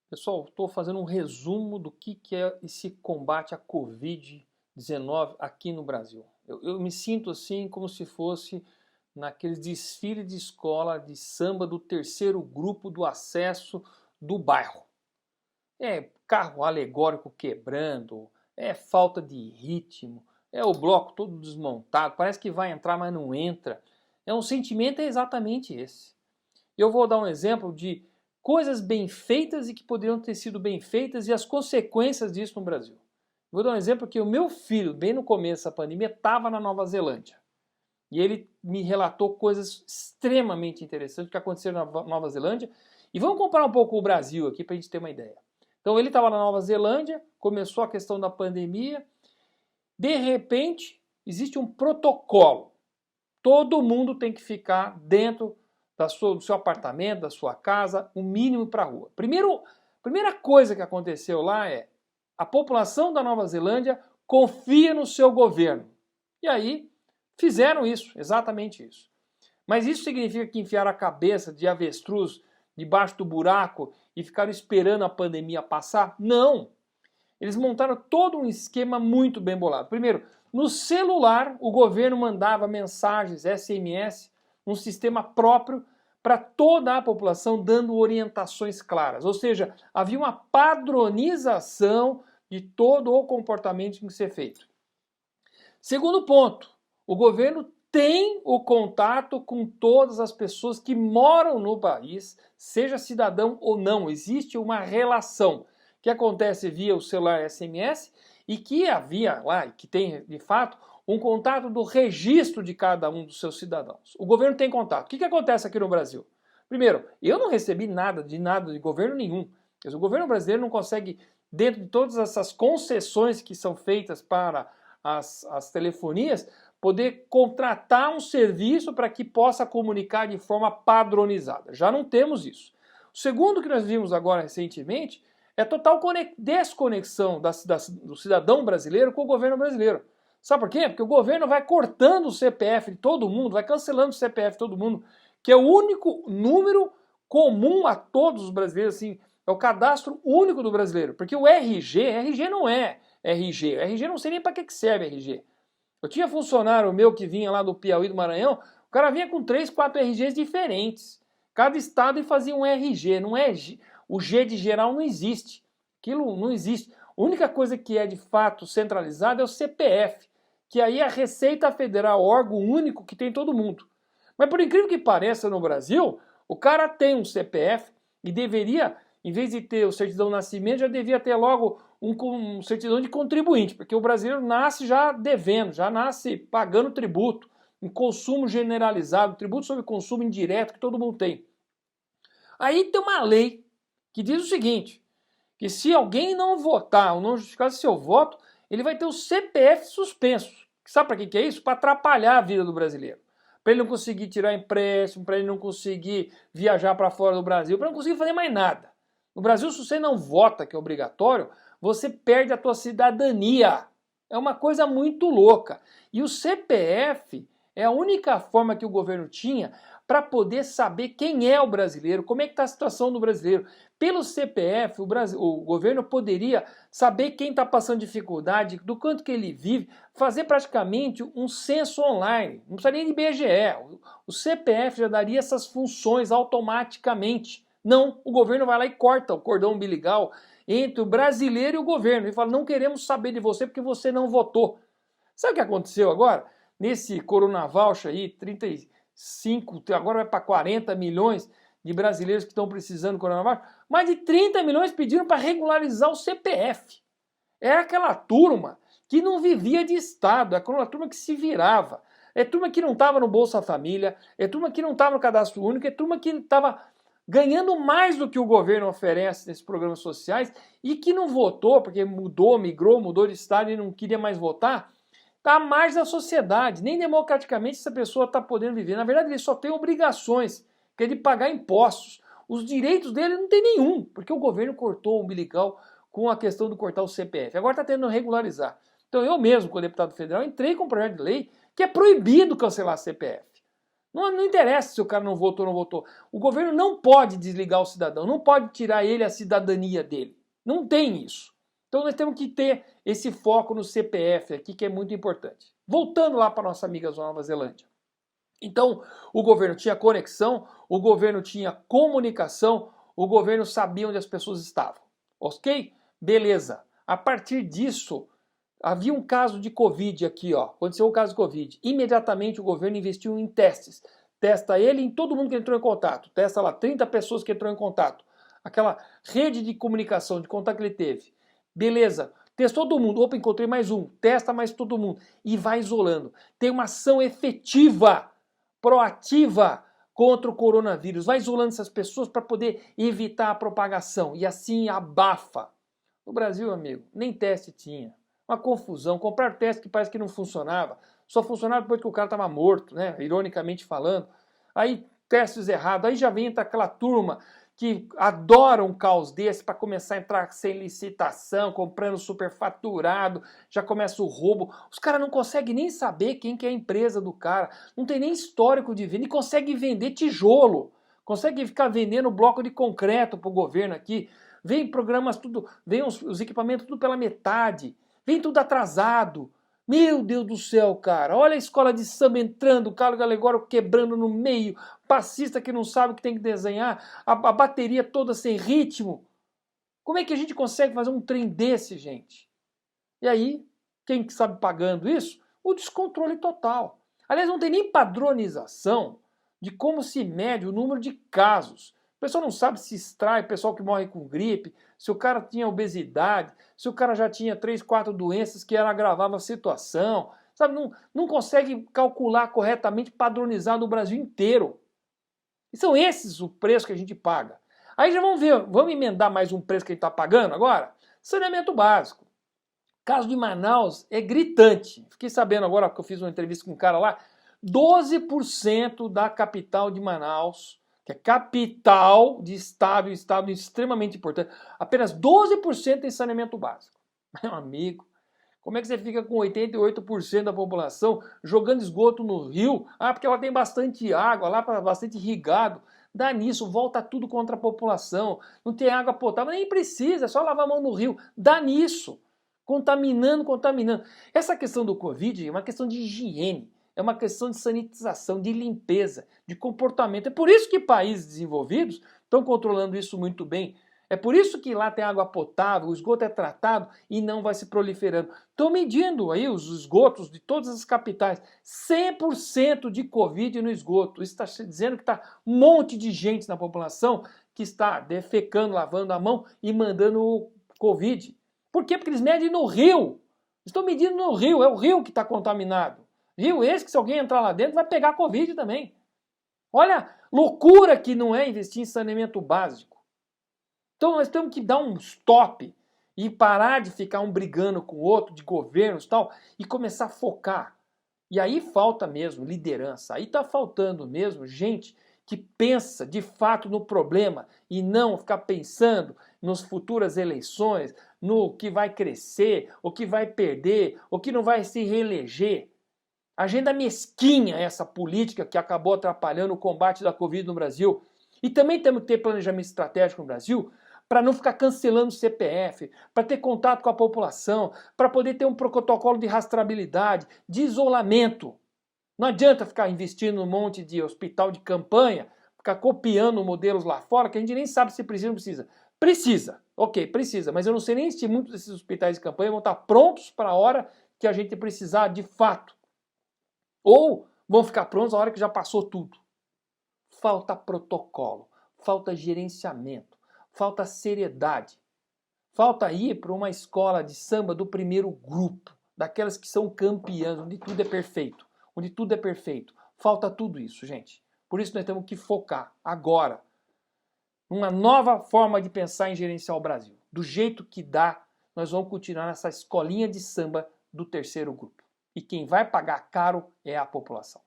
Pessoal, estou fazendo um resumo do que é esse combate à Covid-19 aqui no Brasil. Eu me sinto assim como se fosse naqueles desfiles de escola de samba do terceiro grupo do acesso do bairro. É carro alegórico quebrando, é falta de ritmo, é o bloco todo desmontado, parece que vai entrar, mas não entra. Um sentimento é exatamente esse. Eu vou dar um exemplo de coisas bem feitas e que poderiam ter sido bem feitas e as consequências disso no Brasil. Vou dar um exemplo que o meu filho, bem no começo da pandemia, estava na Nova Zelândia. E ele me relatou coisas extremamente interessantes que aconteceram na Nova Zelândia. E vamos comparar um pouco com o Brasil aqui para a gente ter uma ideia. Então ele estava na Nova Zelândia, começou a questão da pandemia. De repente, existe um protocolo. Todo mundo tem que ficar dentro do seu apartamento, da sua casa, o mínimo para a rua. Primeira coisa que aconteceu lá é a população da Nova Zelândia confia no seu governo. E aí fizeram isso, exatamente isso. Mas isso significa que enfiaram a cabeça de avestruz debaixo do buraco e ficaram esperando a pandemia passar? Não! Eles montaram todo um esquema muito bem bolado. Primeiro, no celular, o governo mandava mensagens, SMS, um sistema próprio para toda a população, dando orientações claras. Ou seja, havia uma padronização de todo o comportamento que tem que ser feito. Segundo ponto, o governo tem o contato com todas as pessoas que moram no país, seja cidadão ou não. Existe uma relação que acontece via o celular SMS e que havia lá, e que tem de fato, um contato do registro de cada um dos seus cidadãos. O governo tem contato. O que acontece aqui no Brasil? Primeiro, eu não recebi nada de governo nenhum. O governo brasileiro não consegue, dentro de todas essas concessões que são feitas para as telefonias, poder contratar um serviço para que possa comunicar de forma padronizada. Já não temos isso. O segundo que nós vimos agora recentemente é a total desconexão do cidadão brasileiro com o governo brasileiro. Sabe por quê? Porque o governo vai cortando o CPF de todo mundo, vai cancelando o CPF de todo mundo, que é o único número comum a todos os brasileiros, assim, é o cadastro único do brasileiro. Porque o RG não é RG. RG não sei nem para que serve RG. Eu tinha funcionário meu que vinha lá do Piauí, do Maranhão, o cara vinha com 3, 4 RGs diferentes. Cada estado fazia um RG, não é o G de geral não existe. Aquilo não existe. A única coisa que é de fato centralizada é o CPF, que aí é a Receita Federal, órgão único que tem todo mundo. Mas por incrível que pareça no Brasil, o cara tem um CPF e deveria, em vez de ter o certidão de nascimento, já devia ter logo um certidão de contribuinte, porque o brasileiro nasce já devendo, já nasce pagando tributo, um consumo generalizado, tributo sobre consumo indireto que todo mundo tem. Aí tem uma lei que diz o seguinte, que se alguém não votar ou não justificar seu voto, ele vai ter o CPF suspenso. Sabe para que é isso? Para atrapalhar a vida do brasileiro. Para ele não conseguir tirar empréstimo, para ele não conseguir viajar para fora do Brasil, para não conseguir fazer mais nada. No Brasil, se você não vota, que é obrigatório, você perde a tua cidadania. É uma coisa muito louca. E o CPF é a única forma que o governo tinha para poder saber quem é o brasileiro, como é que está a situação do brasileiro. Pelo CPF, o governo poderia saber quem está passando dificuldade, do quanto que ele vive, fazer praticamente um censo online. Não precisa nem de IBGE. O CPF já daria essas funções automaticamente. Não, o governo vai lá e corta o cordão umbilical entre o brasileiro e o governo. Ele fala, não queremos saber de você porque você não votou. Sabe o que aconteceu agora? Nesse Corona Voucher aí, 35, agora vai para 40 milhões de brasileiros que estão precisando do Corona Voucher, mais de 30 milhões pediram para regularizar o CPF. É aquela turma que não vivia de Estado, é aquela turma que se virava. É turma que não estava no Bolsa Família, é turma que não estava no Cadastro Único, é turma que estava ganhando mais do que o governo oferece nesses programas sociais e que não votou, porque mudou de Estado e não queria mais votar, está à margem da sociedade. Nem democraticamente essa pessoa está podendo viver. Na verdade, ele só tem obrigações, que é de pagar impostos. Os direitos dele não tem nenhum, porque o governo cortou o umbilical com a questão de cortar o CPF. Agora está tentando regularizar. Então eu mesmo, como deputado federal, entrei com um projeto de lei que é proibido cancelar CPF. Não interessa se o cara não votou ou não votou. O governo não pode desligar o cidadão, não pode tirar ele a cidadania dele. Não tem isso. Então nós temos que ter esse foco no CPF aqui, que é muito importante. Voltando lá para nossa amiga Nova Zelândia. Então, o governo tinha conexão, o governo tinha comunicação, o governo sabia onde as pessoas estavam. Ok? Beleza. A partir disso, havia um caso de Covid aqui, ó. Aconteceu um caso de Covid. Imediatamente o governo investiu em testes. Testa ele em todo mundo que entrou em contato. Testa lá 30 pessoas que entrou em contato. Aquela rede de comunicação, de contato que ele teve. Beleza. Testou todo mundo. Opa, encontrei mais um. Testa mais todo mundo. E vai isolando. Tem uma ação efetiva, proativa contra o coronavírus. Vai isolando essas pessoas para poder evitar a propagação. E assim abafa. No Brasil, amigo, nem teste tinha. Uma confusão. Compraram teste que parece que não funcionava. Só funcionava depois que o cara estava morto, né? Ironicamente falando. Aí testes errados. Aí já vem aquela turma que adora um caos desse para começar a entrar sem licitação, comprando superfaturado, já começa o roubo. Os caras não conseguem nem saber quem que é a empresa do cara, não tem nem histórico de venda, e consegue vender tijolo, consegue ficar vendendo bloco de concreto para o governo aqui, vem programas tudo, vem os equipamentos tudo pela metade, vem tudo atrasado. Meu Deus do céu, cara, olha a escola de samba entrando, o Carlos Alegórico quebrando no meio, passista que não sabe o que tem que desenhar, a bateria toda sem ritmo. Como é que a gente consegue fazer um trem desse, gente? E aí, quem que sabe pagando isso? O descontrole total. Aliás, não tem nem padronização de como se mede o número de casos. O pessoal não sabe se extrai o pessoal que morre com gripe, se o cara tinha obesidade, se o cara já tinha 3, 4 doenças que agravavam a situação. Sabe, não consegue calcular corretamente, padronizar no Brasil inteiro. E são esses o preço que a gente paga. Aí já vamos ver, vamos emendar mais um preço que a gente está pagando agora? Saneamento básico. O caso de Manaus é gritante. Fiquei sabendo agora que eu fiz uma entrevista com um cara lá, 12% da capital de Manaus, que é capital de estado, estado extremamente importante, apenas 12% tem saneamento básico. Meu amigo, como é que você fica com 88% da população jogando esgoto no rio? Ah, porque ela tem bastante água, lá bastante irrigado. Dá nisso, volta tudo contra a população. Não tem água potável, nem precisa, é só lavar a mão no rio. Dá nisso. Contaminando, contaminando. Essa questão do Covid é uma questão de higiene, é uma questão de sanitização, de limpeza, de comportamento. É por isso que países desenvolvidos estão controlando isso muito bem. É por isso que lá tem água potável, o esgoto é tratado e não vai se proliferando. Estão medindo aí os esgotos de todas as capitais. 100% de Covid no esgoto. Isso está dizendo que está um monte de gente na população que está defecando, lavando a mão e mandando o Covid. Por quê? Porque eles medem no rio. Estão medindo no rio, é o rio que está contaminado. Rio esse que se alguém entrar lá dentro vai pegar Covid também. Olha, loucura que não é investir em saneamento básico. Então nós temos que dar um stop e parar de ficar um brigando com o outro, de governos e tal, e começar a focar. E aí falta mesmo liderança, aí está faltando mesmo gente que pensa de fato no problema e não ficar pensando nas futuras eleições, no que vai crescer, o que vai perder, o que não vai se reeleger. Agenda mesquinha essa política que acabou atrapalhando o combate da Covid no Brasil. E também temos que ter planejamento estratégico no Brasil para não ficar cancelando o CPF, para ter contato com a população, para poder ter um protocolo de rastreabilidade, de isolamento. Não adianta ficar investindo num monte de hospital de campanha, ficar copiando modelos lá fora que a gente nem sabe se precisa ou não precisa. Precisa, ok, precisa, mas eu não sei nem se muitos desses hospitais de campanha vão estar prontos para a hora que a gente precisar de fato. Ou vão ficar prontos a hora que já passou tudo. Falta protocolo, falta gerenciamento, falta seriedade. Falta ir para uma escola de samba do primeiro grupo, daquelas que são campeãs, onde tudo é perfeito, onde tudo é perfeito. Falta tudo isso, gente. Por isso nós temos que focar agora numa nova forma de pensar em gerenciar o Brasil. Do jeito que dá, nós vamos continuar nessa escolinha de samba do terceiro grupo. E quem vai pagar caro é a população.